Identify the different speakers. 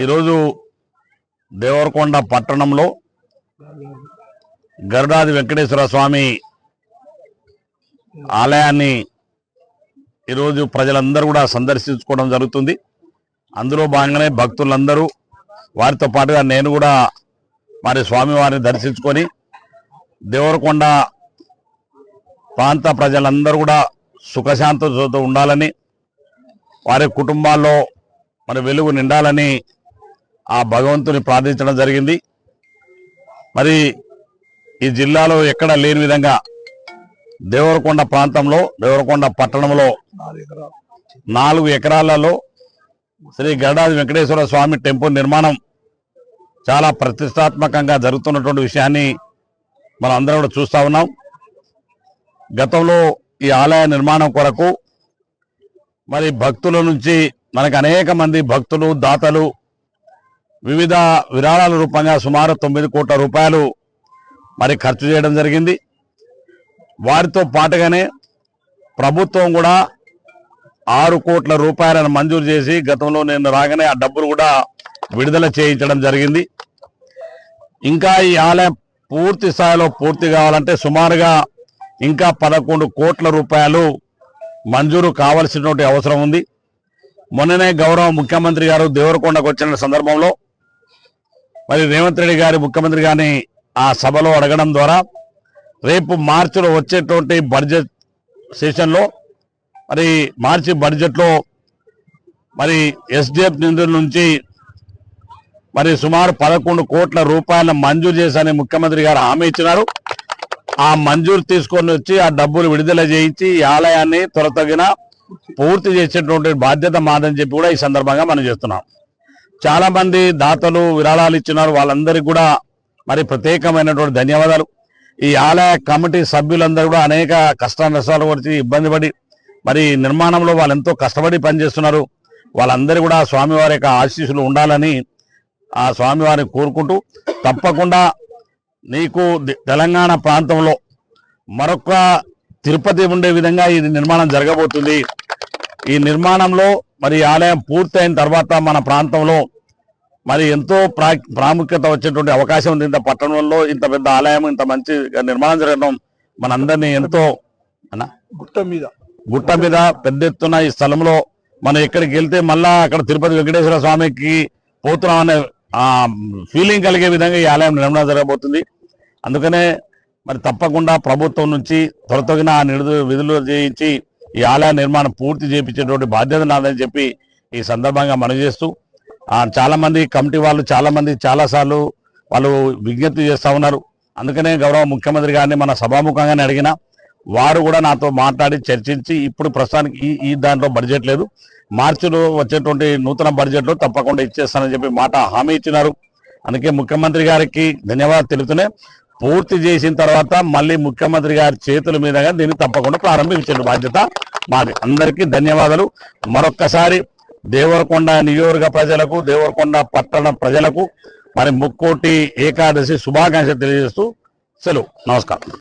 Speaker 1: ఈరోజు దేవరకొండ పట్టణంలో గరుడాది వెంకటేశ్వర స్వామి ఆలయాన్ని ఈరోజు ప్రజలందరూ కూడా సందర్శించుకోవడం జరుగుతుంది. అందులో భాగంగానే భక్తులందరూ వారితో పాటుగా నేను కూడా మరి స్వామివారిని దర్శించుకొని దేవరకొండ ప్రాంత ప్రజలందరూ కూడా సుఖశాంతితో ఉండాలని, వారి కుటుంబాల్లో మరి వెలుగు నిండాలని ఆ భగవంతుని ప్రార్థించడం జరిగింది. మరి ఈ జిల్లాలో ఎక్కడ లేని విధంగా దేవరకొండ ప్రాంతంలో, దేవరకొండ పట్టణంలో 4 ఎకరాలలో శ్రీ గరుడాది వెంకటేశ్వర స్వామి టెంపుల్ నిర్మాణం చాలా ప్రతిష్టాత్మకంగా జరుగుతున్నటువంటి విషయాన్ని మనం అందరం కూడా చూస్తూ ఉన్నాం. గతంలో ఈ ఆలయ నిర్మాణం కొరకు మరి భక్తుల నుంచి మనకు అనేక మంది భక్తులు, దాతలు వివిధ విరాళాల రూపంగా సుమారు 9 కోట్ల రూపాయలు మరి ఖర్చు చేయడం జరిగింది. వారితో పాటుగానే ప్రభుత్వం కూడా 6 కోట్ల రూపాయలను మంజూరు చేసి గతంలో నేను రాగానే ఆ డబ్బులు కూడా విడుదల చేయించడం జరిగింది. ఇంకా ఈ ఆలయం పూర్తి స్థాయిలో పూర్తి కావాలంటే సుమారుగా ఇంకా 11 కోట్ల రూపాయలు మంజూరు కావాల్సినటువంటి అవసరం ఉంది. మొన్ననే గౌరవ ముఖ్యమంత్రి గారు దేవరకొండకు వచ్చిన సందర్భంలో మరి రేవంత్ రెడ్డి గారి ముఖ్యమంత్రి గారిని ఆ సభలో అడగడం ద్వారా రేపు మార్చిలో వచ్చేటువంటి బడ్జెట్ సెషన్లో మరి మార్చి బడ్జెట్లో మరి ఎస్డిఎఫ్ నిధుల నుంచి మరి సుమారు 11 కోట్ల రూపాయలను మంజూరు చేశారని ముఖ్యమంత్రి గారు హామీ ఇచ్చినారు. ఆ మంజూరు తీసుకొని వచ్చి ఆ డబ్బులు విడుదల చేయించి ఈ ఆలయాన్ని త్వరతగిన పూర్తి చేసేటువంటి బాధ్యత మాదని చెప్పి కూడా ఈ సందర్భంగా మనం చేస్తున్నాం. చాలా మంది దాతలు విరాళాలు ఇచ్చినారు, వాళ్ళందరికీ కూడా మరి ప్రత్యేకమైనటువంటి ధన్యవాదాలు. ఈ ఆలయ కమిటీ సభ్యులందరూ కూడా అనేక కష్ట నష్టాలు వచ్చి ఇబ్బంది పడి మరి నిర్మాణంలో వాళ్ళు ఎంతో కష్టపడి పనిచేస్తున్నారు. వాళ్ళందరూ కూడా స్వామివారి యొక్క ఆశీస్సులు ఉండాలని ఆ స్వామివారిని కోరుకుంటూ, తప్పకుండా నీకు తెలంగాణ ప్రాంతంలో మరొక తిరుపతి ఉండే విధంగా ఇది నిర్మాణం జరగబోతుంది. ఈ నిర్మాణంలో మరి ఆలయం పూర్తయిన తర్వాత మన ప్రాంతంలో మరి ఎంతో ప్రాముఖ్యత వచ్చేటువంటి అవకాశం ఉంది. ఇంత పట్టణంలో ఇంత పెద్ద ఆలయం, ఇంత మంచి నిర్మాణం జరగడం మనందరినీ ఎంతో గుట్ట మీద పెద్ద ఎత్తున ఈ స్థలంలో మనం ఎక్కడికి వెళ్తే మళ్ళా అక్కడ తిరుపతి వెంకటేశ్వర స్వామికి పోతున్నాం అనే ఫీలింగ్ కలిగే విధంగా ఈ ఆలయం నిర్మాణం జరగబోతుంది. అందుకనే మరి తప్పకుండా ప్రభుత్వం నుంచి త్వరతగిన ఆ విధులు చేయించి ఈ ఆలయ నిర్మాణం పూర్తి చేయించేటువంటి బాధ్యత నాదని చెప్పి ఈ సందర్భంగా మనవి చేస్తూ, చాలా మంది కమిటీ వాళ్ళు చాలాసార్లు వాళ్ళు విజ్ఞప్తి చేస్తూ ఉన్నారు. అందుకనే గౌరవ ముఖ్యమంత్రి గారిని మన సభాముఖంగానే అడిగినా వారు కూడా నాతో మాట్లాడి చర్చించి ఇప్పుడు ప్రస్తుతానికి ఈ దాంట్లో బడ్జెట్ లేదు, మార్చిలో వచ్చేటువంటి నూతన బడ్జెట్లో తప్పకుండా ఇచ్చేస్తానని చెప్పి మాట హామీ ఇచ్చినారు. అందుకే ముఖ్యమంత్రి గారికి ధన్యవాదాలు తెలుపుతూనే పూర్తి చేసిన తర్వాత మళ్ళీ ముఖ్యమంత్రి గారి చేతుల మీదుగా దీన్ని తప్పకుండా ప్రారంభించే బాధ్యత మాది. అందరికీ ధన్యవాదాలు. మరొక్కసారి దేవరకొండ నియోజక ప్రజలకు, దేవరకొండ పట్టణ ప్రజలకు మరి ముక్కోటి ఏకాదశి శుభాకాంక్షలు తెలియజేస్తూ సెలవు. నమస్కారం.